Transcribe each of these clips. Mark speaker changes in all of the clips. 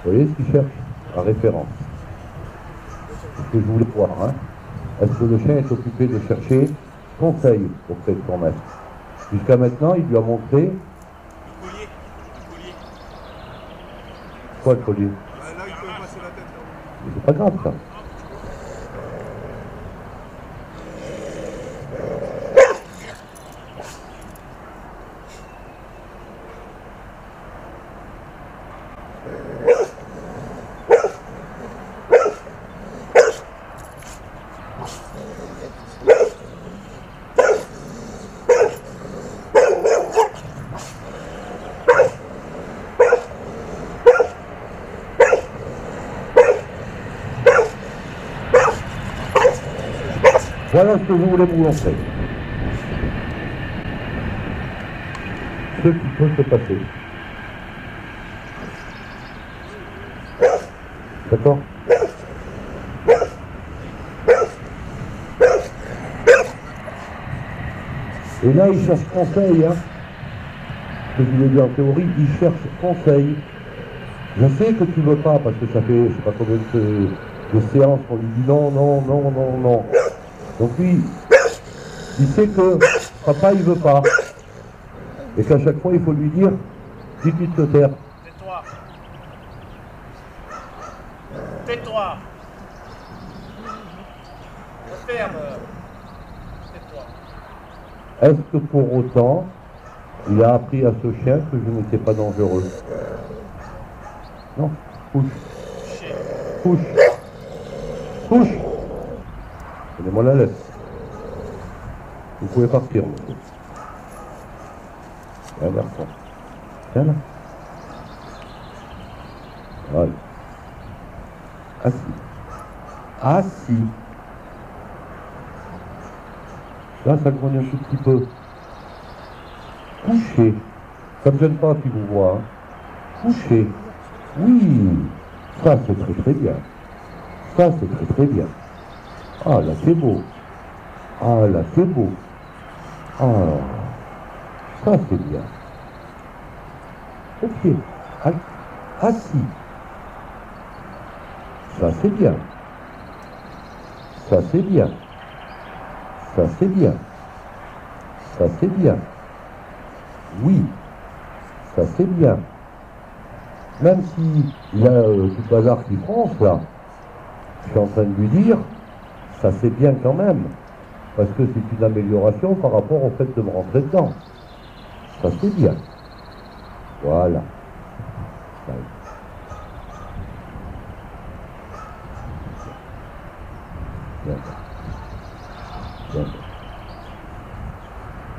Speaker 1: Vous voyez ce qu'il cherche? La référence. C'est ce que je voulais voir. Hein. Est-ce que le chien est occupé de chercher conseil auprès de son maître? Jusqu'à maintenant, il lui a montré... Quoi le collier?
Speaker 2: Là, il peut passer la tête.
Speaker 1: C'est pas grave, ça. Voilà ce que je voulais vous montrer. Ce qui peut se passer. D'accord? Et là, il cherche conseil. Hein. Ce que je voulais dire en théorie, il cherche conseil. Je sais que tu veux pas, parce que ça fait, je sais pas combien de séances qu'on lui dit non, non, non, non, non. Donc lui, il sait que papa, il veut pas. Et qu'à chaque fois, il faut lui dire, dis-tu de te taire.
Speaker 3: Tais-toi. Tais-toi. Ferme. Tais-toi.
Speaker 1: Est-ce que pour autant, il a appris à ce chien que je n'étais pas dangereux? Non. Couche. Couche. Couche. Donnez-moi la laisse. Vous pouvez partir, monsieur. Viens, garçon. Viens là. Voilà. Assis. Assis. Là, ça grogне un tout petit peu. Couché. Ça ne me gêne pas qui vous voit. Hein. Couché. Oui. Ça, c'est très très bien. Ça, c'est très très bien. Ah, là, c'est beau. Ah, là, c'est beau. Ah, ça, c'est bien. Ok. Assis. Ça, c'est bien. Ça, c'est bien. Ça, c'est bien. Ça, c'est bien. Oui. Ça, c'est bien. Même si il a du bazar qui fronce, là, je suis en train de lui dire, ça, c'est bien quand même. Parce que c'est une amélioration par rapport au fait de me rentrer dedans. Ça, c'est bien. Voilà. Bien. Bien.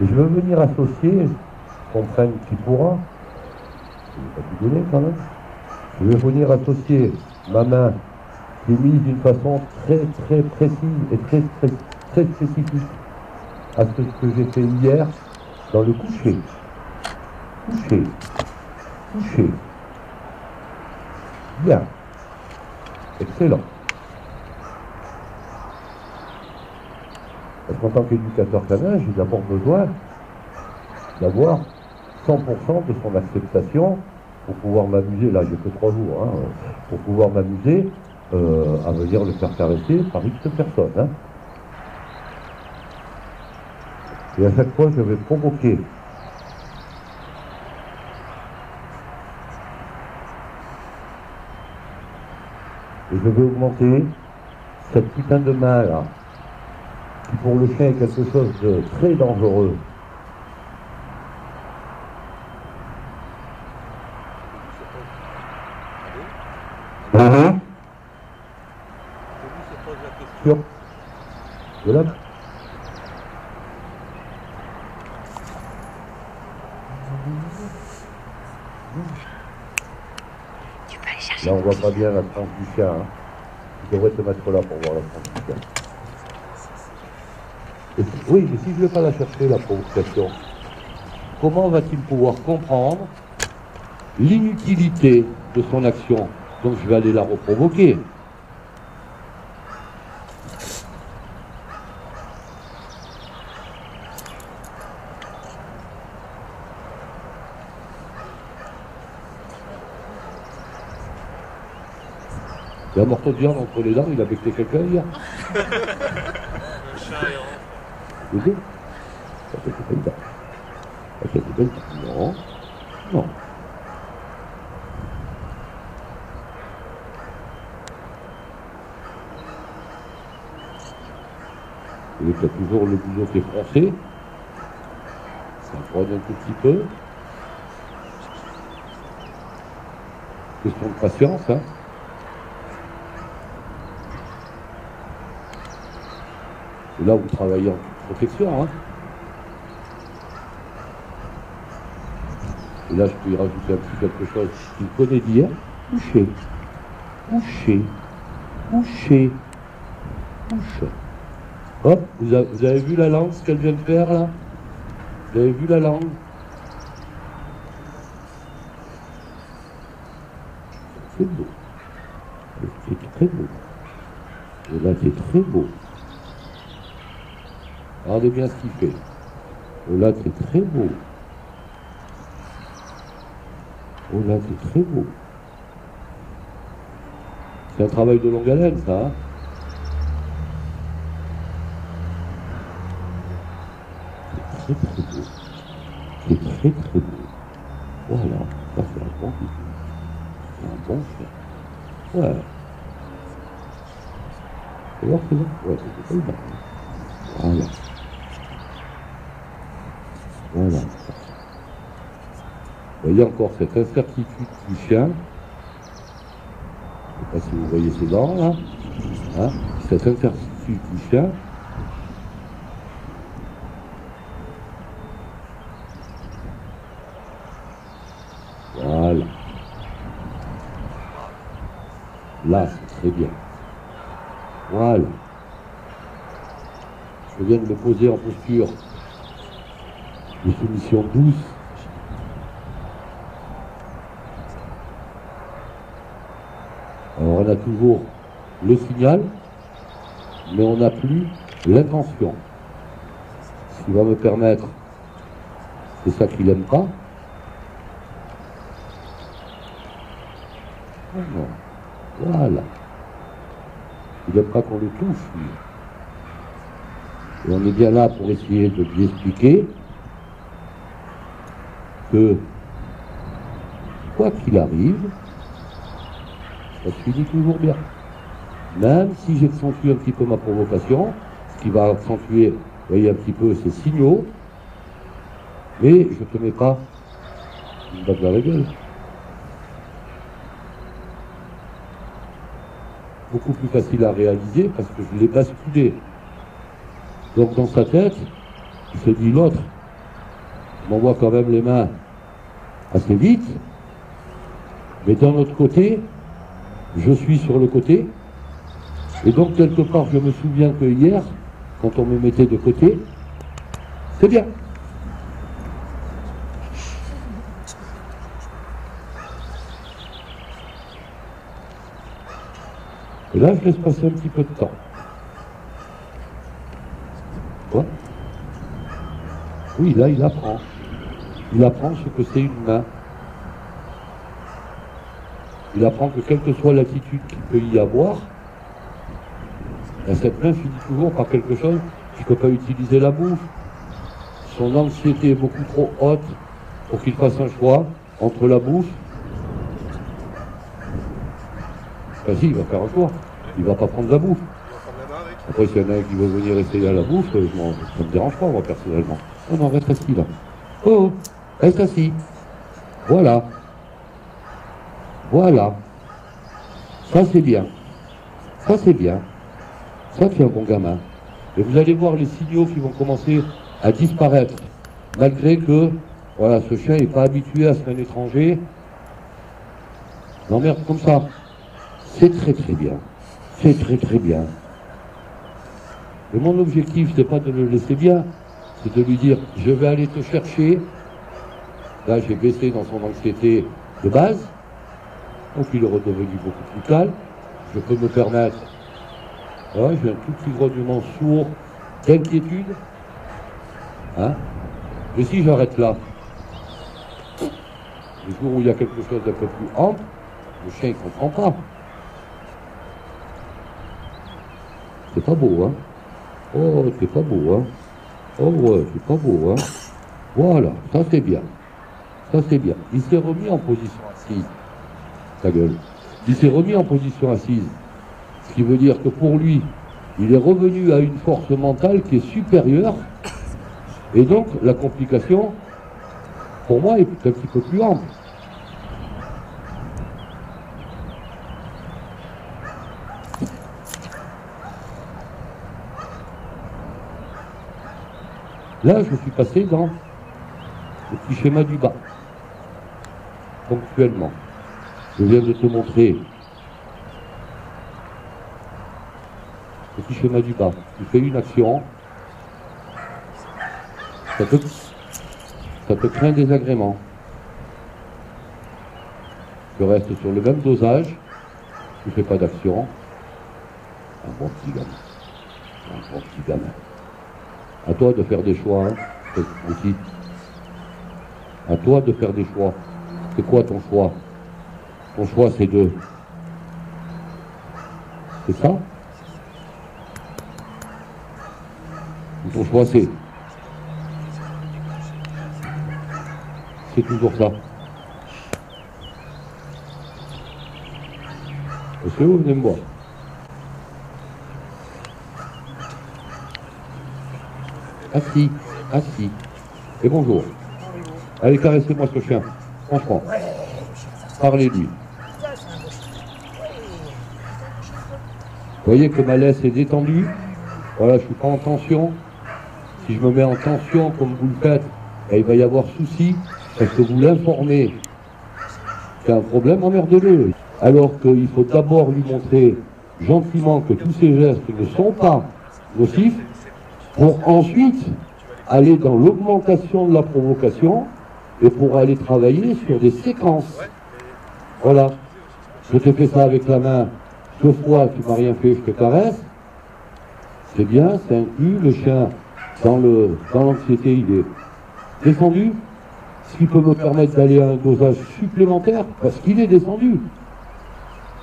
Speaker 1: Et je veux venir associer, comprenne qui pourra, je ne vais pas tout donner quand même, je vais venir associer ma main qui est mise d'une façon très très précise et très spécifique à ce que j'ai fait hier dans le coucher. Coucher. Coucher. Bien. Excellent. Parce qu'en tant qu'éducateur canin, j'ai d'abord besoin d'avoir 100% de son acceptation pour pouvoir m'amuser, là j'ai que 3 jours, hein, pour pouvoir m'amuser à venir le faire caresser par X personnes. Hein. Et à chaque fois je vais provoquer. Et je vais augmenter cette putain de main là, qui pour le chien est quelque chose de très dangereux. Sûr de là. Là on voit pas bien la tranche du chien. Hein. Tu devrais te mettre là pour voir la tranche du chien. Oui, mais si je ne vais pas la chercher, la provocation, comment va-t-il pouvoir comprendre l'inutilité de son action? Donc je vais aller la reprovoquer. Il y a un morceau de viande entre les dents, il a becté quelqu'un hier.
Speaker 3: Le chat est en...
Speaker 1: Les deux. Ça fait des belles dents. Ça fait des belles dents. Non. Non. Il y a toujours le boulot qui est froncé. Ça froide un tout petit peu. Question de patience, hein. Et là, vous travaillez en toute protection, hein. Et là, je peux y rajouter un petit quelque chose qu'il connaît dire. Coucher. Coucher. Coucher. Couche. Hop, vous avez vu la langue, ce qu'elle vient de faire, là? Vous avez vu la langue? C'est beau. C'est très beau. Et là, c'est très beau. Regardez bien ce qu'il fait. Oh là, c'est très beau. Oh là, c'est très beau. C'est un travail de longue haleine, ça. Hein. C'est très très beau. C'est très très beau. Voilà, ça c'est un bon film. C'est un bon film. Ouais. C'est là, c'est là. Ouais, c'est pas mal. Voilà. Voilà. Vous voyez encore cette incertitude du chien. Je ne sais pas si vous voyez ses dents là. Hein, cette incertitude du chien. Voilà. Là, c'est très bien. Voilà. Je viens de me poser en posture de soumission douce. Alors on a toujours le signal, mais on n'a plus l'intention. Ce qui va me permettre, c'est ça qu'il n'aime pas. Voilà. Il n'aime pas qu'on le touche, lui. Et on est bien là pour essayer de lui expliquer que, quoi qu'il arrive, ça se finit toujours bien. Même si j'accentue un petit peu ma provocation, ce qui va accentuer, vous voyez, un petit peu ces signaux, mais je ne te mets pas une balle dans la gueule. Beaucoup plus facile à réaliser parce que je l'ai basculé. Donc dans sa tête, il se dit l'autre m'envoie quand même les mains assez vite, mais d'un autre côté, je suis sur le côté, et donc quelque part je me souviens que hier, quand on me mettait de côté, c'est bien. Et là, je laisse passer un petit peu de temps. Quoi? Oui, là, il apprend. Il apprend ce que c'est une main. Il apprend que quelle que soit l'attitude qu'il peut y avoir, cette main finit toujours par quelque chose qui ne peut pas utiliser la bouche. Son anxiété est beaucoup trop haute pour qu'il fasse un choix entre la bouche. Ben si, il va faire un choix. Il ne va pas prendre la bouffe. Après, s'il y en a un qui veut venir essayer à la bouffe, ça ne me dérange pas, moi, personnellement. Oh non, reste assis, là. Oh, reste assis. Voilà. Voilà. Ça, c'est bien. Ça, c'est bien. Ça, c'est un bon gamin. Et vous allez voir les signaux qui vont commencer à disparaître. Malgré que, voilà, ce chien n'est pas habitué à ce qu'un étranger l'emmerde comme ça. C'est très très bien. C'est très très bien. Et mon objectif, c'est pas de le laisser bien, c'est de lui dire, je vais aller te chercher. Là, j'ai baissé dans son anxiété de base. Donc, il est redevenu beaucoup plus calme. Je peux me permettre, ouais, j'ai un tout petit grognement sourd d'inquiétude. Hein? Mais si j'arrête là, le jour où il y a quelque chose d'un peu plus ample, le chien ne comprend pas. C'est pas beau, hein? Oh, c'est pas beau, hein? Oh ouais, c'est pas beau, hein? Voilà, ça c'est bien. Ça c'est bien. Il s'est remis en position assise. Ta gueule. Il s'est remis en position assise. Ce qui veut dire que pour lui, il est revenu à une force mentale qui est supérieure. Et donc, la complication, pour moi, est un petit peu plus ample. Là, je suis passé dans le petit schéma du bas, ponctuellement. Je viens de te montrer le petit schéma du bas. Tu fais une action, ça te crée un désagrément. Tu restes sur le même dosage, tu ne fais pas d'action. Un bon petit gamin. Un bon petit gamin. À toi de faire des choix, hein, aussi. À toi de faire des choix. C'est quoi ton choix? Ton choix, c'est de... C'est ça? Ou ton choix, c'est... C'est toujours ça. Est-ce que vous venez me voir? Assis, assis. Et bonjour. Allez, caressez-moi ce chien. Franchement. Parlez-lui. Vous voyez que ma laisse est détendue. Voilà, je ne suis pas en tension. Si je me mets en tension comme vous le faites, il va y avoir souci parce que vous l'informez. C'est un problème, emmerdez-le. Alors qu'il faut d'abord lui montrer gentiment que tous ces gestes ne sont pas nocifs pour ensuite aller dans l'augmentation de la provocation et pour aller travailler sur des séquences. Voilà. Je te fais ça avec la main. Ce fois, tu m'as rien fait, je te caresse. C'est bien, c'est inclus. Le chien, dans l'anxiété, il est descendu. Ce qui peut me permettre d'aller à un dosage supplémentaire, parce qu'il est descendu.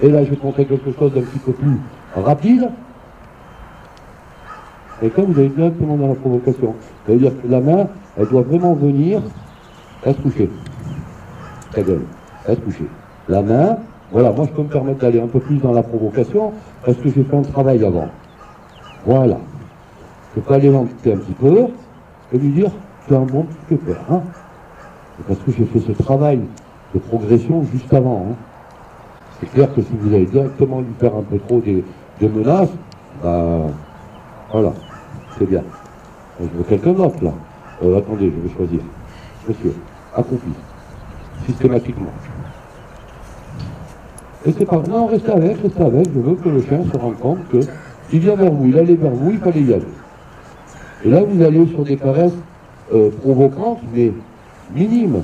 Speaker 1: Et là, je vais te montrer quelque chose d'un petit peu plus rapide. Et comme vous allez directement dans la provocation, ça veut dire que la main, elle doit vraiment venir, reste couchée. Ta gueule, reste couchée. La main, voilà, moi je peux me permettre d'aller un peu plus dans la provocation, parce que j'ai fait un travail avant. Voilà. Je peux aller l'embêter un petit peu, et lui dire, tu as un bon petit peu peur, hein. Parce que j'ai fait ce travail de progression juste avant, hein. C'est clair que si vous allez directement lui faire un peu trop de menaces, bah, voilà, c'est bien. Je veux quelqu'un d'autre, là. Attendez, je vais choisir. Monsieur, accompli. Systématiquement. Et c'est pas... Non, restez avec. Je veux que le chien se rende compte que s'il vient vers vous, il allait vers vous, il fallait y aller. Et là, vous allez sur des caresses provocantes, mais minimes.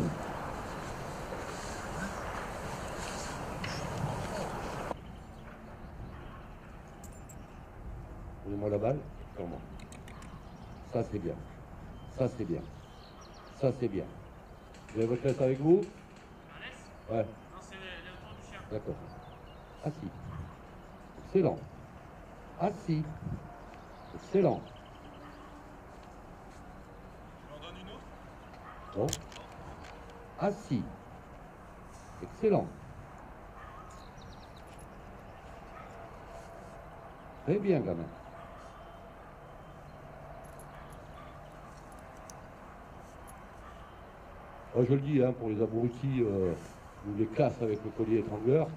Speaker 1: Donnez-moi la balle, sur moi. Ça, c'est bien. Ça, c'est bien. Ça, c'est bien. Vous avez votre laisse avec vous? Ouais.
Speaker 3: Non, c'est autour du chien.
Speaker 1: D'accord. Assis. Excellent. Assis. Excellent.
Speaker 3: Tu m'en donnes une autre?
Speaker 1: Bon. Assis. Excellent. Très bien, gamin. Je le dis, hein, pour les abrutis ou les casses avec le collier étrangleur,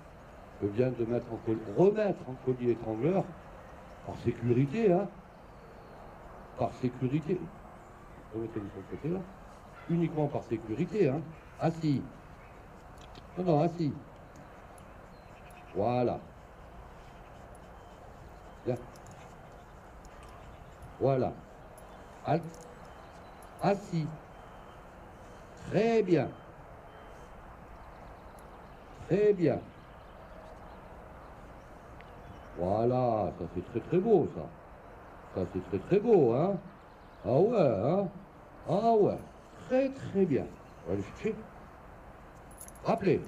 Speaker 1: je viens de remettre en collier étrangleur par sécurité, hein. Par sécurité. Remettez-le sur le côté là. Uniquement par sécurité, hein. Assis. Non, non, assis. Voilà. Bien. Voilà. Halte. Assis. Très bien. Très bien. Voilà, ça c'est très très beau ça. Ça c'est très très beau, hein. Ah ouais, hein. Ah ouais. Très très bien. On va aller chercher. Rappelez.